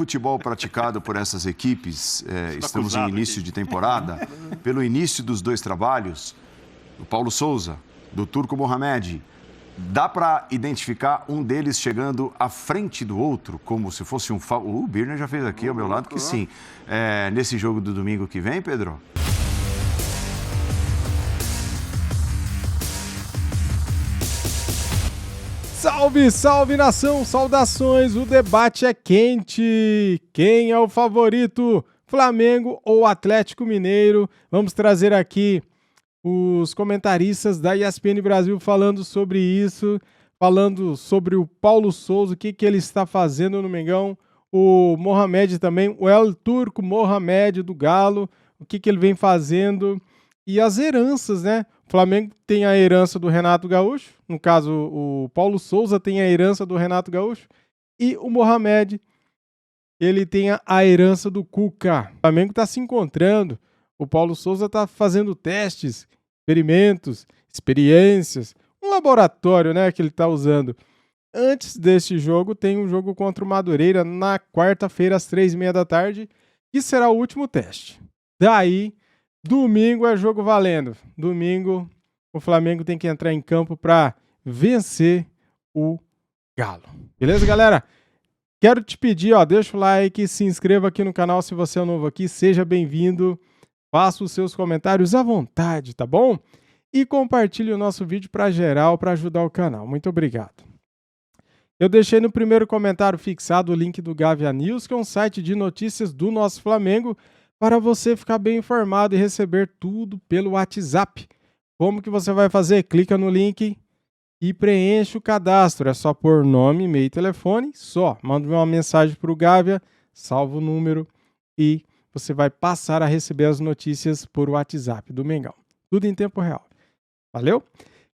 futebol praticado por essas equipes, estamos em início de temporada, pelo início dos dois trabalhos, do Paulo Souza, do Turco Mohamed, dá para identificar um deles chegando à frente do outro, como se fosse um... O Birner já fez aqui ao meu lado que sim. Nesse jogo do domingo que vem, Pedro? Salve, salve nação, saudações, o debate é quente. Quem é o favorito, Flamengo ou Atlético Mineiro? Vamos trazer aqui os comentaristas da ESPN Brasil falando sobre isso, falando sobre o Paulo Souza, o que ele está fazendo no Mengão, o Mohamed também, o El Turco Mohamed do Galo, o que ele vem fazendo e as heranças, né? O Flamengo tem a herança do Renato Gaúcho, no caso o Paulo Souza tem a herança do Renato Gaúcho e o Mohamed, ele tem a herança do Cuca. O Flamengo está se encontrando, o Paulo Souza está fazendo testes, experimentos, experiências, um laboratório, né, que ele está usando. Antes deste jogo, tem um jogo contra o Madureira na quarta-feira, às 3h30 da tarde, que será o último teste. Daí, domingo é jogo valendo. Domingo, o Flamengo tem que entrar em campo para vencer o Galo. Beleza, galera? Quero te pedir, deixa o like, se inscreva aqui no canal se você é novo aqui, seja bem-vindo. Faça os seus comentários à vontade, tá bom? E compartilhe o nosso vídeo para geral, para ajudar o canal. Muito obrigado. Eu deixei no primeiro comentário fixado o link do Gávea News, que é um site de notícias do nosso Flamengo, para você ficar bem informado e receber tudo pelo WhatsApp. Como que você vai fazer? Clica no link e preenche o cadastro. É só pôr nome, e-mail e telefone, só. Manda uma mensagem para o Gávea, salva o número e você vai passar a receber as notícias por WhatsApp do Mengão. Tudo em tempo real. Valeu?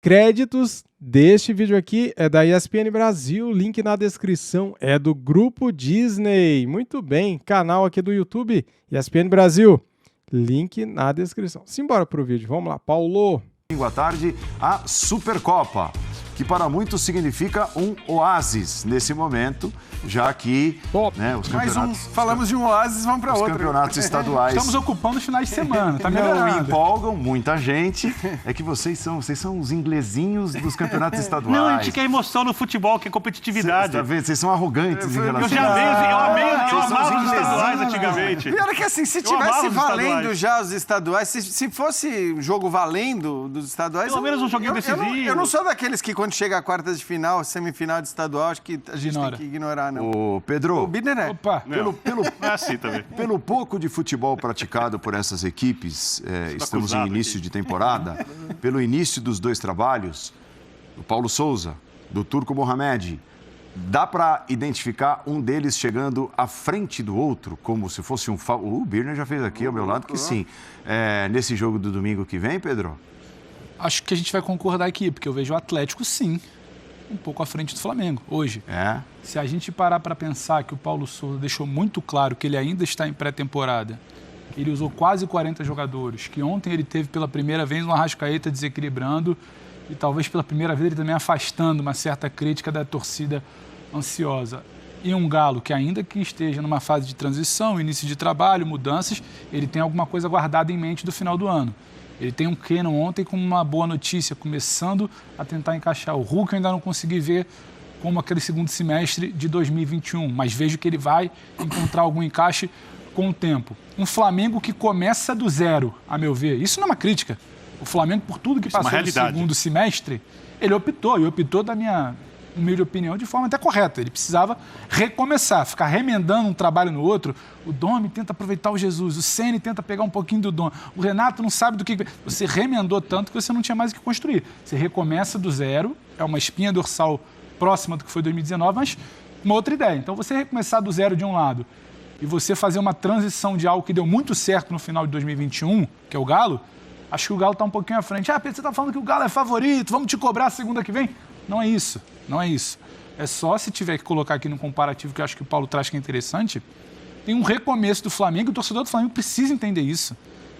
Créditos deste vídeo aqui é da ESPN Brasil. Link na descrição é do Grupo Disney. Muito bem. Canal aqui do YouTube, ESPN Brasil. Link na descrição. Simbora pro vídeo. Vamos lá, Paulo. Domingo à tarde, a Supercopa, que para muitos significa um oásis nesse momento, já que os campeonatos... falamos de um oásis, vamos para outro. Os campeonatos estaduais... Estamos ocupando os finais de semana, tá não melhorando. empolgam muita gente, é que vocês são os inglesinhos dos campeonatos estaduais. Não, a gente quer emoção no futebol, quer competitividade. Vocês são arrogantes em relação eu amava os estaduais antigamente. Pior é que assim, se tivesse valendo já os estaduais, se fosse jogo valendo dos estaduais... Pelo menos um joguinho decisivo. Eu não sou daqueles que quando chega a quartas de final, semifinal de estadual, acho que a gente tem que ignorar, não. Ô, Pedro, o Birner é. Opa, não é assim também. Pelo pouco de futebol praticado por essas equipes, estamos em início de temporada, pelo início dos dois trabalhos, do Paulo Souza, do Turco Mohamed, dá para identificar um deles chegando à frente do outro, como se fosse um... O Birner já fez aqui ao meu lado que sim. Nesse jogo do domingo que vem, Pedro? Acho que a gente vai concordar aqui, porque eu vejo o Atlético, sim, um pouco à frente do Flamengo, hoje. Se a gente parar para pensar que o Paulo Souza deixou muito claro que ele ainda está em pré-temporada, ele usou quase 40 jogadores, que ontem ele teve pela primeira vez um Arrascaeta desequilibrando e talvez pela primeira vez ele também afastando uma certa crítica da torcida ansiosa. E um Galo que ainda que esteja numa fase de transição, início de trabalho, mudanças, ele tem alguma coisa guardada em mente do final do ano. Ele tem um Keno ontem com uma boa notícia, começando a tentar encaixar. O Hulk eu ainda não consegui ver como aquele segundo semestre de 2021, mas vejo que ele vai encontrar algum encaixe com o tempo. Um Flamengo que começa do zero, a meu ver. Isso não é uma crítica. O Flamengo, por tudo que passou no segundo semestre, ele optou da minha humilde opinião, de forma até correta. Ele precisava recomeçar, ficar remendando um trabalho no outro. O Domi tenta aproveitar o Jesus, o Ceni tenta pegar um pouquinho do Dom, o Renato não sabe do que... Você remendou tanto que você não tinha mais o que construir. Você recomeça do zero, é uma espinha dorsal próxima do que foi 2019, mas uma outra ideia. Então, você recomeçar do zero de um lado e você fazer uma transição de algo que deu muito certo no final de 2021, que é o Galo, acho que o Galo está um pouquinho à frente. Pedro, você está falando que o Galo é favorito, vamos te cobrar a segunda que vem? Não é isso, não é isso. É só se tiver que colocar aqui no comparativo, que eu acho que o Paulo traz que é interessante, tem um recomeço do Flamengo, e o torcedor do Flamengo precisa entender isso.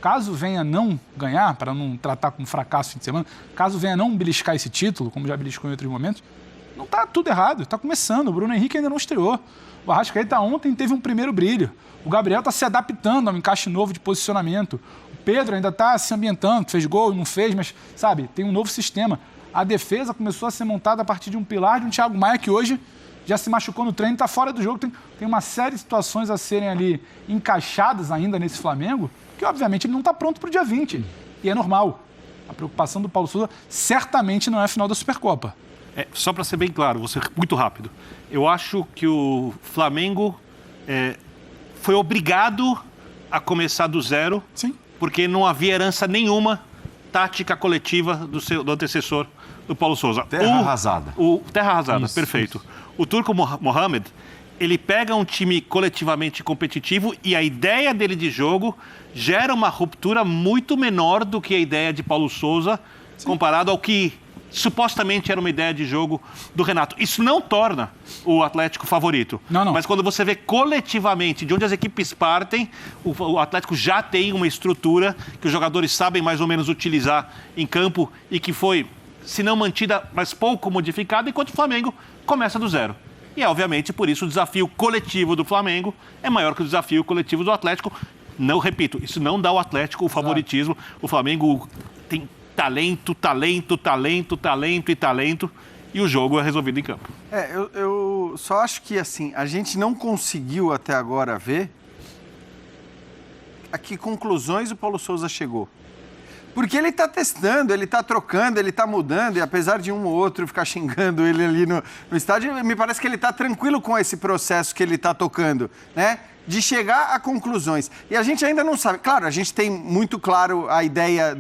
Caso venha não ganhar, para não tratar como fracasso fim de semana, caso venha não beliscar esse título, como já beliscou em outros momentos, Não está tudo errado, está começando. O Bruno Henrique ainda não estreou. O Arrascaeta ontem teve um primeiro brilho. O Gabriel está se adaptando a um encaixe novo de posicionamento. O Pedro ainda está se ambientando, fez gol, não fez, mas, sabe, tem um novo sistema. A defesa começou a ser montada a partir de um pilar de um Thiago Maia que hoje já se machucou no treino, está fora do jogo. Tem uma série de situações a serem ali encaixadas ainda nesse Flamengo, que obviamente ele não está pronto para o dia 20. E é normal. A preocupação do Paulo Sousa certamente não é a final da Supercopa. Só para ser bem claro, vou ser muito rápido. Eu acho que o Flamengo foi obrigado a começar do zero, sim, porque não havia herança nenhuma tática coletiva do antecessor do Paulo Sousa. Terra arrasada. Terra arrasada, Isso, perfeito. Isso. O Turco Mohamed, ele pega um time coletivamente competitivo e a ideia dele de jogo gera uma ruptura muito menor do que a ideia de Paulo Sousa, comparado ao que supostamente era uma ideia de jogo do Renato. Isso não torna o Atlético favorito. Não. Mas quando você vê coletivamente de onde as equipes partem, o Atlético já tem uma estrutura que os jogadores sabem mais ou menos utilizar em campo e que foi, se não mantida, mas pouco modificada, enquanto o Flamengo começa do zero. E, obviamente, por isso o desafio coletivo do Flamengo é maior que o desafio coletivo do Atlético. Não, repito, isso não dá ao Atlético o favoritismo. O Flamengo tem talento, e o jogo é resolvido em campo. Eu só acho que, assim, a gente não conseguiu até agora ver a que conclusões o Paulo Sousa chegou. Porque ele está testando, ele está trocando, ele está mudando, e apesar de um ou outro ficar xingando ele ali no estádio, me parece que ele está tranquilo com esse processo que ele está tocando, né? De chegar a conclusões. E a gente ainda não sabe. Claro, a gente tem muito claro a ideia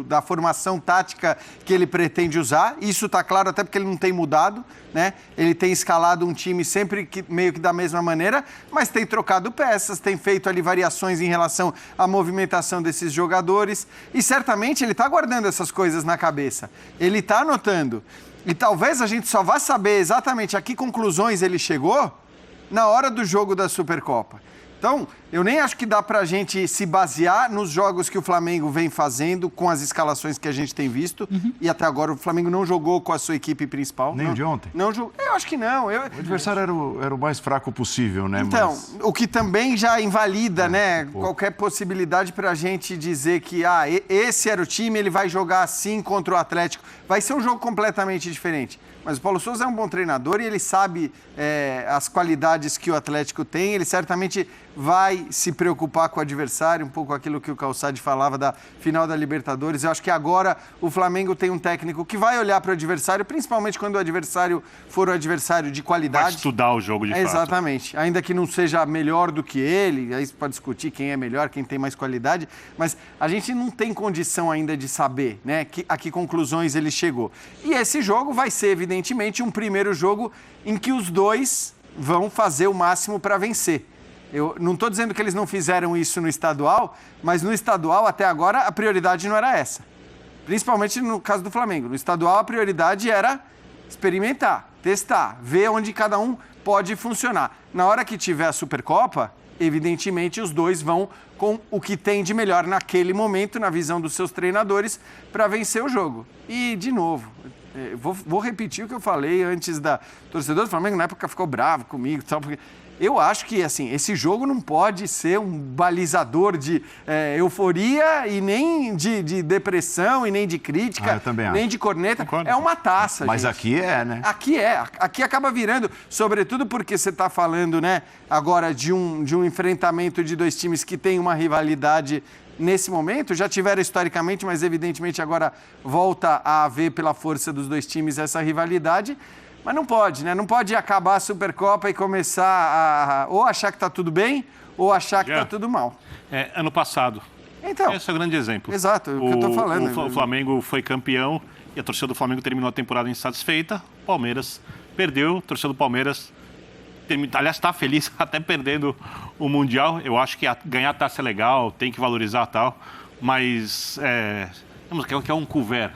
da formação tática que ele pretende usar. Isso está claro até porque ele não tem mudado, né? Ele tem escalado um time sempre meio que da mesma maneira, mas tem trocado peças, tem feito ali variações em relação à movimentação desses jogadores. E certamente ele está guardando essas coisas na cabeça. Ele está anotando. E talvez a gente só vá saber exatamente a que conclusões ele chegou na hora do jogo da Supercopa. Então, eu nem acho que dá pra gente se basear nos jogos que o Flamengo vem fazendo, com as escalações que a gente tem visto. E até agora o Flamengo não jogou com a sua equipe principal. Nem o de ontem? Não jogou. Eu acho que não. O adversário era o mais fraco possível, né? Então, o que também já invalida, né, qualquer possibilidade pra gente dizer que esse era o time, ele vai jogar assim contra o Atlético. Vai ser um jogo completamente diferente. Mas o Paulo Sousa é um bom treinador e ele sabe as qualidades que o Atlético tem. Ele certamente vai se preocupar com o adversário, um pouco aquilo que o Calçade falava da final da Libertadores. Eu acho que agora o Flamengo tem um técnico que vai olhar para o adversário, principalmente quando o adversário for um adversário de qualidade. Vai estudar o jogo de fato. Exatamente. Ainda que não seja melhor do que ele, aí você pode discutir quem é melhor, quem tem mais qualidade, mas a gente não tem condição ainda de saber, né, a que conclusões ele chegou. E esse jogo vai ser, evidentemente, um primeiro jogo em que os dois vão fazer o máximo para vencer. Eu não estou dizendo que eles não fizeram isso no estadual, mas no estadual, até agora, a prioridade não era essa. Principalmente no caso do Flamengo. No estadual, a prioridade era experimentar, testar, ver onde cada um pode funcionar. Na hora que tiver a Supercopa, evidentemente, os dois vão com o que tem de melhor naquele momento, na visão dos seus treinadores, para vencer o jogo. E, de novo, vou repetir o que eu falei antes da... O torcedor do Flamengo, na época, ficou bravo comigo, porque... Eu acho que, assim, esse jogo não pode ser um balizador de euforia e nem de depressão e nem de crítica, nem de corneta. Concordo. É uma taça, Mas gente. aqui é, né? Aqui acaba virando, sobretudo porque você está falando, né, agora de um enfrentamento de dois times que tem uma rivalidade nesse momento. Já tiveram historicamente, mas evidentemente agora volta a haver pela força dos dois times essa rivalidade. Mas não pode, né? Não pode acabar a Supercopa e começar a ou achar que está tudo bem ou achar que está tudo mal. Ano passado. Então, esse é o grande exemplo. Exato, o que eu estou falando. O Flamengo foi campeão e a torcida do Flamengo terminou a temporada insatisfeita. O Palmeiras perdeu, a torcida do Palmeiras, aliás, está feliz até perdendo o Mundial. Eu acho que ganhar a taça é legal, tem que valorizar tal, mas que é um couvert.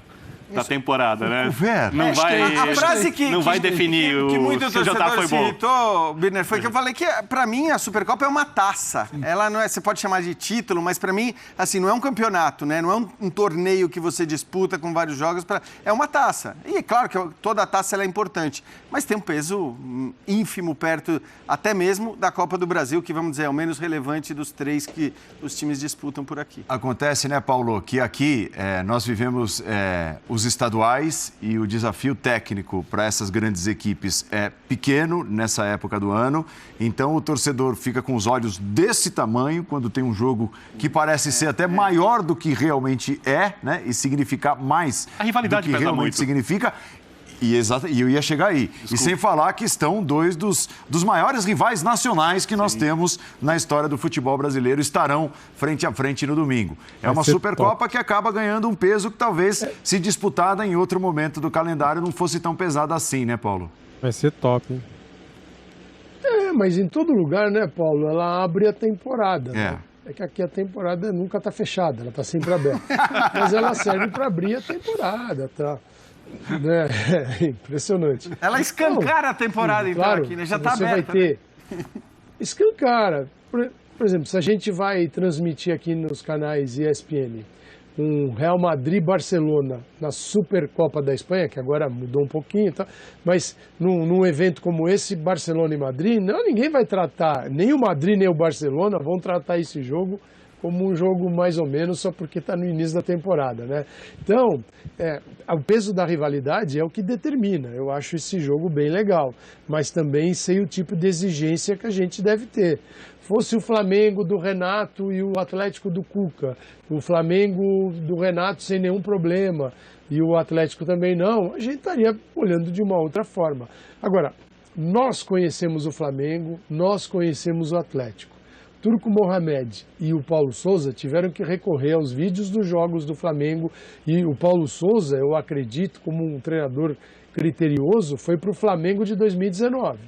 da temporada, né? Não vai, a frase que, não vai definir que muito se o jantar foi bom. Citou, Birner, foi que eu falei que, pra mim, a Supercopa é uma taça. Ela não é, você pode chamar de título, mas pra mim, assim, não é um campeonato, né? Não é um torneio que você disputa com vários jogos. É uma taça. E é claro que toda taça ela é importante, mas tem um peso ínfimo perto, até mesmo da Copa do Brasil, que, vamos dizer, é o menos relevante dos 3 que os times disputam por aqui. Acontece, né, Paulo, que aqui nós vivemos os estaduais e o desafio técnico para essas grandes equipes é pequeno nessa época do ano, então o torcedor fica com os olhos desse tamanho quando tem um jogo que parece ser até maior do que realmente né, e significar mais a rivalidade do que realmente muito. Significa. E eu ia chegar aí. Desculpa. E sem falar que estão 2 dos maiores rivais nacionais que nós temos na história do futebol brasileiro, estarão frente a frente no domingo. É uma Supercopa que acaba ganhando um peso que talvez, se disputada em outro momento do calendário, não fosse tão pesada assim, né, Paulo? Vai ser top, hein? Mas em todo lugar, né, Paulo, ela abre a temporada. Né? É que aqui a temporada nunca está fechada, ela está sempre aberta. Mas ela serve para abrir a temporada, tá? É impressionante. Ela escancara a temporada, então, claro, aqui, né? Já está você aberta. Vai ter... Escancara. Por exemplo, se a gente vai transmitir aqui nos canais ESPN um Real Madrid-Barcelona na Supercopa da Espanha, que agora mudou um pouquinho, tá? Mas num evento como esse, Barcelona e Madrid, ninguém vai tratar, nem o Madrid nem o Barcelona vão tratar esse jogo como um jogo mais ou menos só porque está no início da temporada, né? Então, o peso da rivalidade é o que determina. Eu acho esse jogo bem legal, mas também sei o tipo de exigência que a gente deve ter. Fosse o Flamengo do Renato e o Atlético do Cuca, o Flamengo do Renato sem nenhum problema e o Atlético também não, a gente estaria olhando de uma outra forma. Agora, nós conhecemos o Flamengo, nós conhecemos o Atlético. Turco Mohamed e o Paulo Souza tiveram que recorrer aos vídeos dos jogos do Flamengo e o Paulo Souza, eu acredito, como um treinador criterioso, foi para o Flamengo de 2019.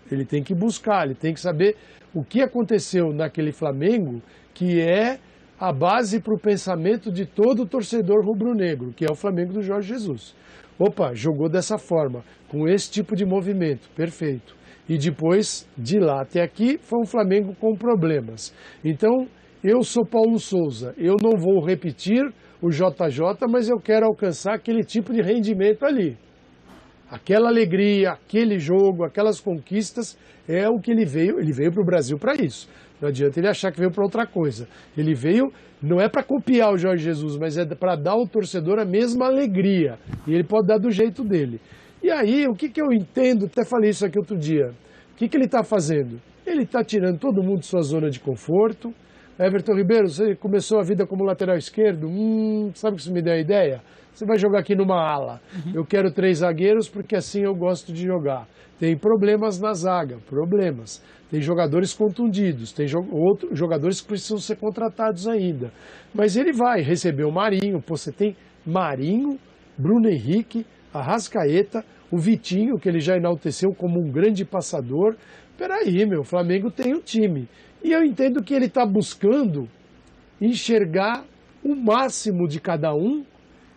Ele tem que buscar, ele tem que saber o que aconteceu naquele Flamengo, que é a base para o pensamento de todo torcedor rubro-negro, que é o Flamengo do Jorge Jesus. Opa, jogou dessa forma, com esse tipo de movimento, perfeito. E depois, de lá até aqui, foi um Flamengo com problemas. Então, eu sou Paulo Souza, eu não vou repetir o JJ, mas eu quero alcançar aquele tipo de rendimento ali. Aquela alegria, aquele jogo, aquelas conquistas, é o que ele veio para o Brasil para isso. Não adianta ele achar que veio para outra coisa. Ele veio, não é para copiar o Jorge Jesus, mas é para dar ao torcedor a mesma alegria. E ele pode dar do jeito dele. E aí, o que eu entendo, até falei isso aqui outro dia, o que ele está fazendo? Ele está tirando todo mundo de sua zona de conforto. Everton Ribeiro, você começou a vida como lateral esquerdo? Sabe o que isso me deu a ideia? Você vai jogar aqui numa ala. Eu quero 3 zagueiros porque assim eu gosto de jogar. Tem problemas na zaga, problemas. Tem jogadores contundidos, tem outros jogadores que precisam ser contratados ainda. Mas ele vai receber o Marinho. Pô, você tem Marinho, Bruno Henrique, Arrascaeta, o Vitinho, que ele já enalteceu como um grande passador. Peraí, o Flamengo tem um time. E eu entendo que ele está buscando enxergar o máximo de cada um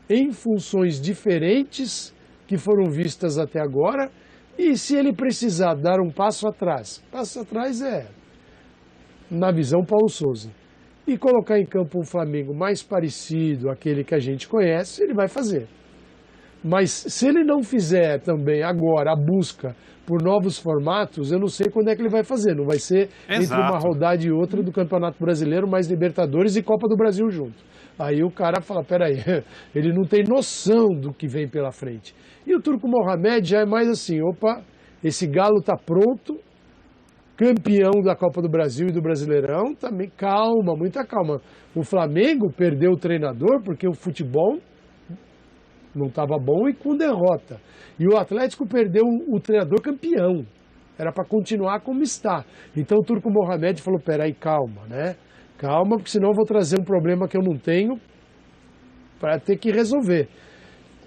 em funções diferentes que foram vistas até agora. E se ele precisar dar um passo atrás é, na visão, Paulo Souza, e colocar em campo um Flamengo mais parecido àquele que a gente conhece, ele vai fazer. Mas se ele não fizer também agora a busca por novos formatos, eu não sei quando é que ele vai fazer. Não vai ser entre uma rodada e outra do Campeonato Brasileiro, mais Libertadores e Copa do Brasil junto. Aí o cara fala, peraí, ele não tem noção do que vem pela frente. E o Turco Mohamed já é mais assim, opa, esse galo tá pronto, campeão da Copa do Brasil e do Brasileirão, também calma, muita calma. O Flamengo perdeu o treinador porque o futebol não estava bom e com derrota. E o Atlético perdeu o treinador campeão. Era para continuar como está. Então o Turco Mohamed falou, peraí, calma, né? Calma, porque senão eu vou trazer um problema que eu não tenho para ter que resolver.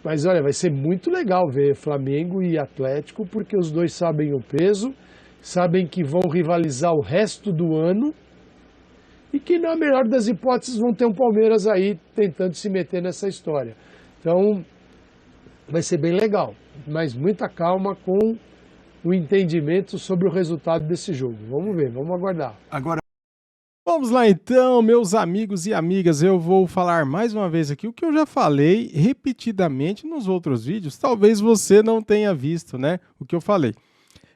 Mas olha, vai ser muito legal ver Flamengo e Atlético, porque os dois sabem o peso, sabem que vão rivalizar o resto do ano e que, na melhor das hipóteses, vão ter um Palmeiras aí tentando se meter nessa história. Então, vai ser bem legal, mas muita calma com o entendimento sobre o resultado desse jogo. Vamos ver, vamos aguardar. Agora, vamos lá então, meus amigos e amigas, eu vou falar mais uma vez aqui o que eu já falei repetidamente nos outros vídeos, talvez você não tenha visto, né, o que eu falei.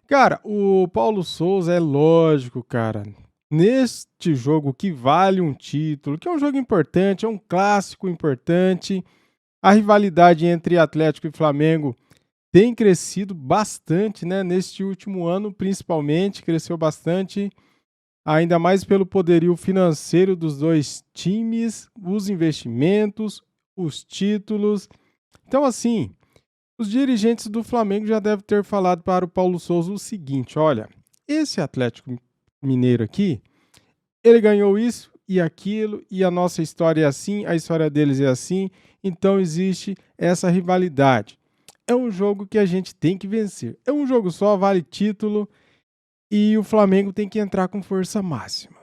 Cara, o Paulo Souza é lógico, cara, neste jogo que vale um título, que é um jogo importante, é um clássico importante, a rivalidade entre Atlético e Flamengo tem crescido bastante, né, neste último ano principalmente, cresceu bastante, ainda mais pelo poderio financeiro dos dois times, os investimentos, os títulos. Então, assim, os dirigentes do Flamengo já devem ter falado para o Paulo Souza o seguinte: olha, esse Atlético Mineiro aqui, ele ganhou isso e aquilo, e a nossa história é assim, a história deles é assim, então existe essa rivalidade. É um jogo que a gente tem que vencer. É um jogo só, vale título, e o Flamengo tem que entrar com força máxima.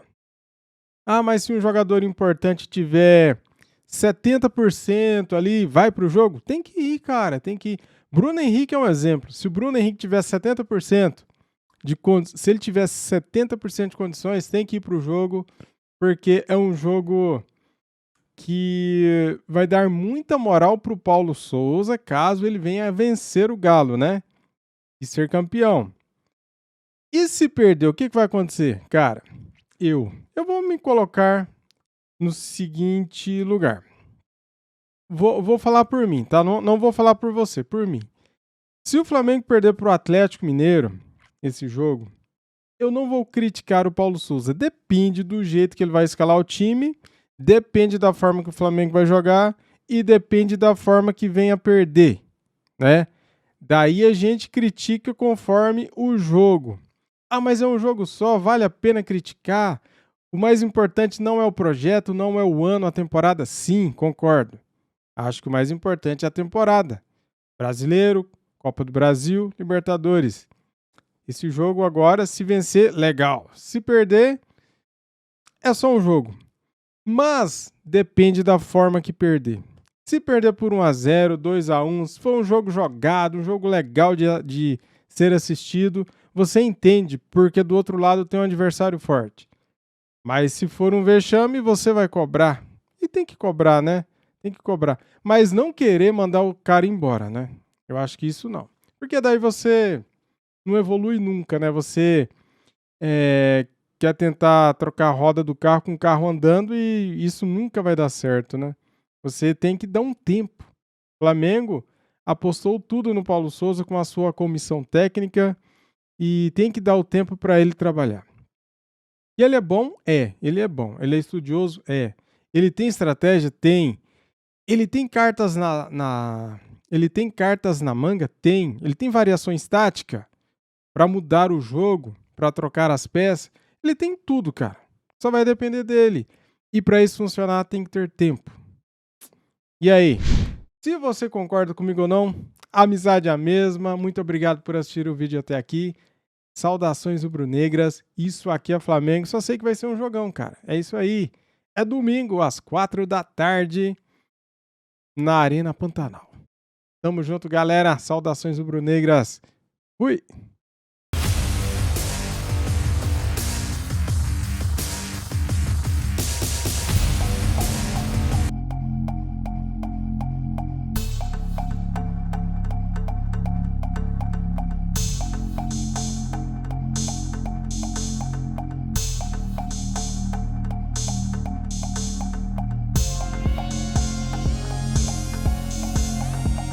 Ah, mas se um jogador importante tiver 70% ali, vai para o jogo? Tem que ir, cara, tem que ir. Bruno Henrique é um exemplo. Se o Bruno Henrique tiver 70%, se ele tiver 70% de condições, tem que ir para o jogo, porque é um jogo que vai dar muita moral para o Paulo Souza caso ele venha a vencer o Galo, né? E ser campeão. E se perder, o que vai acontecer? Cara, eu vou me colocar no seguinte lugar. Vou falar por mim, tá? Não vou falar por você, por mim. Se o Flamengo perder para o Atlético Mineiro esse jogo, eu não vou criticar o Paulo Souza. Depende do jeito que ele vai escalar o time, depende da forma que o Flamengo vai jogar e depende da forma que venha perder, né? Daí a gente critica conforme o jogo. Ah, mas é um jogo só, vale a pena criticar? O mais importante não é o projeto, não é o ano, a temporada? Sim, concordo. Acho que o mais importante é a temporada. Brasileiro, Copa do Brasil, Libertadores. Esse jogo agora, se vencer, legal. Se perder, é só um jogo. Mas depende da forma que perder. Se perder por 1-0, 2-1, se for um jogo jogado, um jogo legal de ser assistido, você entende porque do outro lado tem um adversário forte. Mas se for um vexame, você vai cobrar. E tem que cobrar, né? Tem que cobrar. Mas não querer mandar o cara embora, né? Eu acho que isso não. Porque daí você não evolui nunca, né? Você quer tentar trocar a roda do carro com o carro andando e isso nunca vai dar certo, né? Você tem que dar um tempo. O Flamengo apostou tudo no Paulo Souza com a sua comissão técnica e tem que dar o tempo para ele trabalhar. E ele é bom? É. Ele é bom. Ele é estudioso? É. Ele tem estratégia? Tem. Ele tem cartas Ele tem cartas na manga? Tem. Ele tem variações táticas para mudar o jogo, para trocar as peças? Ele tem tudo, cara. Só vai depender dele. E para isso funcionar tem que ter tempo. E aí? Se você concorda comigo ou não, a amizade é a mesma. Muito obrigado por assistir o vídeo até aqui. Saudações rubro-negras. Isso aqui é Flamengo. Só sei que vai ser um jogão, cara. É isso aí. É domingo, às 4 da tarde, na Arena Pantanal. Tamo junto, galera. Saudações rubro-negras. Fui!